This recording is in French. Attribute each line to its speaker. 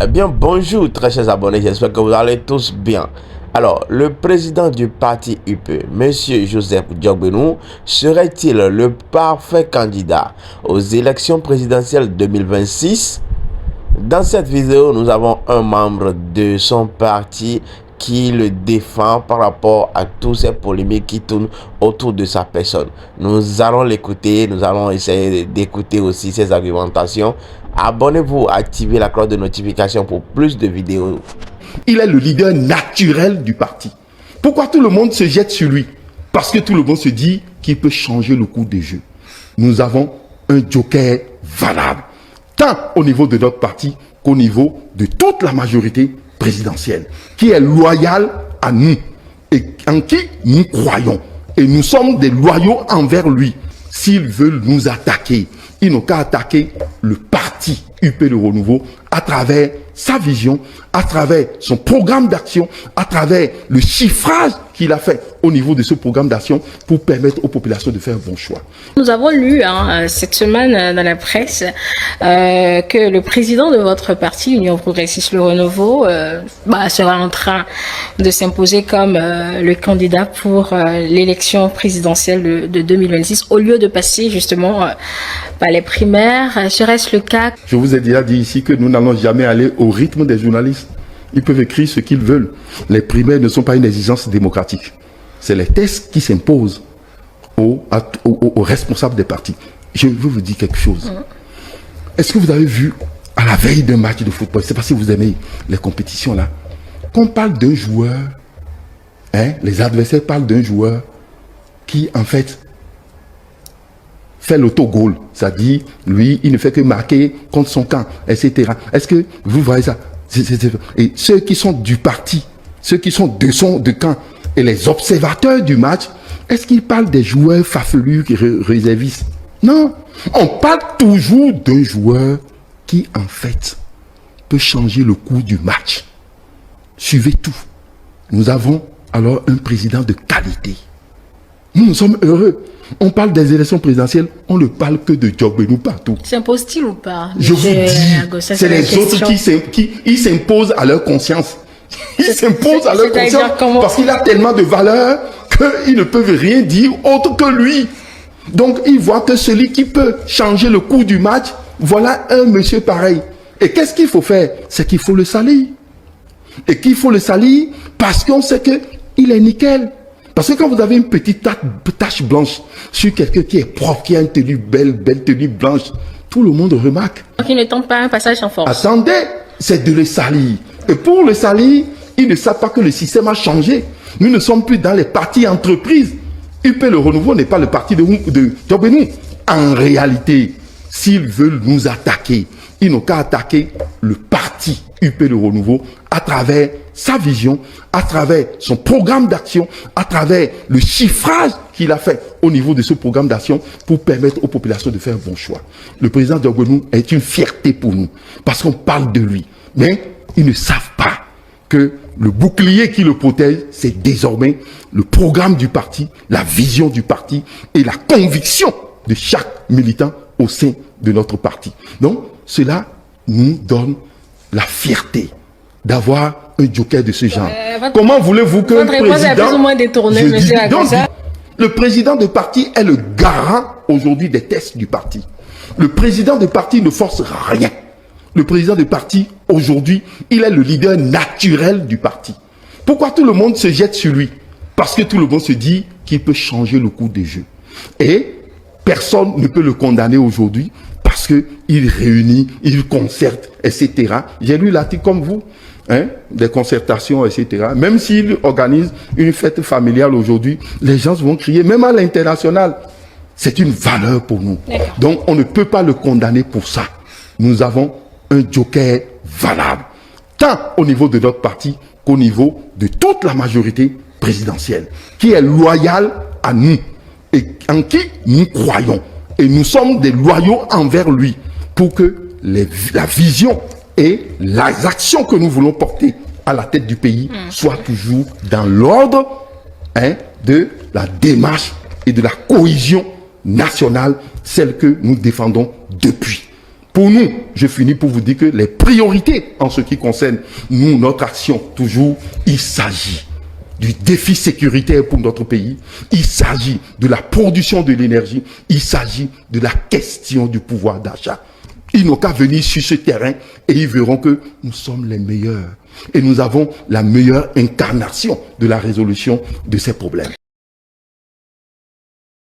Speaker 1: Eh bien, bonjour très chers abonnés, j'espère que vous allez tous bien. Alors, le président du parti UP, Monsieur Joseph Diogbenou, serait-il le parfait candidat aux élections présidentielles 2026? Dans cette vidéo, nous avons un membre de son parti qui le défend par rapport à toutes ces polémiques qui tournent autour de sa personne. Nous allons l'écouter, nous allons essayer d'écouter aussi ses argumentations. Abonnez-vous, activez la cloche de notification pour plus de vidéos.
Speaker 2: Il est le leader naturel du parti. Pourquoi tout le monde se jette sur lui? Parce que tout le monde se dit qu'il peut changer le cours des jeux. Nous avons un joker valable, tant au niveau de notre parti qu'au niveau de toute la majorité présidentielle, qui est loyale à nous et en qui nous croyons. Et nous sommes des loyaux envers lui. S'ils veulent nous attaquer, ils n'ont qu'à attaquer le parti UP Le Renouveau à travers sa vision, à travers son programme d'action, à travers le chiffrage qu'il a fait au niveau de ce programme d'action pour permettre aux populations de faire un bon choix.
Speaker 3: Nous avons lu cette semaine dans la presse que le président de votre parti, Union Progressiste Le Renouveau, sera en train de s'imposer comme le candidat pour l'élection présidentielle de 2026, au lieu de passer justement par les primaires. Serait-ce le cas?
Speaker 2: Je vous ai déjà dit ici que nous n'allons jamais aller au rythme des journalistes. Ils peuvent écrire ce qu'ils veulent. Les primaires ne sont pas une exigence démocratique. C'est les tests qui s'imposent aux responsables des partis. Je veux vous dire quelque chose. Est-ce que vous avez vu à la veille d'un match de football, c'est parce que vous aimez les compétitions là, qu'on parle d'un joueur, les adversaires parlent d'un joueur qui en fait fait l'autogol, c'est-à-dire lui il ne fait que marquer contre son camp, etc. Est-ce que vous voyez ça? Et ceux qui sont du parti, ceux qui sont de camp et les observateurs du match, est-ce qu'ils parlent des joueurs farfelus qui réservistes? Non, on parle toujours d'un joueur qui en fait peut changer le cours du match. Suivez tout. Nous avons alors un président de qualité. Nous sommes heureux. On parle des élections présidentielles, on ne parle que de Diogbenou partout.
Speaker 3: S'impose-t-il ou pas?
Speaker 2: Je vous dis, c'est les autres qui s'imposent à leur conscience. Ils s'imposent à leur conscience parce qu'il a tellement de valeur qu'ils ne peuvent rien dire autre que lui. Donc ils voient que celui qui peut changer le cours du match, voilà un monsieur pareil. Et qu'est-ce qu'il faut faire? C'est qu'il faut le salir. Et qu'il faut le salir parce qu'on sait qu'il est nickel. Parce que quand vous avez une petite tache blanche sur quelqu'un qui est propre, qui a une tenue belle tenue blanche, tout le monde remarque.
Speaker 3: Donc il ne tente pas un passage en force.
Speaker 2: Attendez, c'est de le salir. Et pour le salir, ils ne savent pas que le système a changé. Nous ne sommes plus dans les partis entreprises. UP Le Renouveau n'est pas le parti de Diogbenou. En réalité, s'ils veulent nous attaquer, ils n'ont qu'à attaquer le parti UP Le Renouveau à travers sa vision, à travers son programme d'action, à travers le chiffrage qu'il a fait au niveau de ce programme d'action pour permettre aux populations de faire un bon choix. Le président Diogbenou est une fierté pour nous parce qu'on parle de lui. Mais ils ne savent pas que le bouclier qui le protège, c'est désormais le programme du parti, la vision du parti et la conviction de chaque militant au sein de notre parti. Donc, cela nous donne la fierté d'avoir un joker de ce genre. Comment voulez-vous que le président de parti est le garant aujourd'hui des tests du parti. Le président de parti ne force rien. Le président de parti aujourd'hui, il est le leader naturel du parti. Pourquoi tout le monde se jette sur lui? Parce que tout le monde se dit qu'il peut changer le cours des jeux. Et personne ne peut le condamner aujourd'hui parce qu'il réunit, il concerte, etc. J'ai lu l'article comme vous, des concertations, etc. Même s'il organise une fête familiale aujourd'hui, les gens vont crier, même à l'international. C'est une valeur pour nous. Donc on ne peut pas le condamner pour ça. Nous avons un joker valable, tant au niveau de notre parti qu'au niveau de toute la majorité présidentielle, qui est loyale à nous et en qui nous croyons. Et nous sommes des loyaux envers lui pour que la vision et les actions que nous voulons porter à la tête du pays soient toujours dans l'ordre de la démarche et de la cohésion nationale, celle que nous défendons depuis. Pour nous, je finis pour vous dire que les priorités en ce qui concerne nous, notre action, toujours, il s'agit du défi sécuritaire pour notre pays, il s'agit de la production de l'énergie, il s'agit de la question du pouvoir d'achat. Ils n'ont qu'à venir sur ce terrain et ils verront que nous sommes les meilleurs. Et nous avons la meilleure incarnation de la résolution de ces problèmes.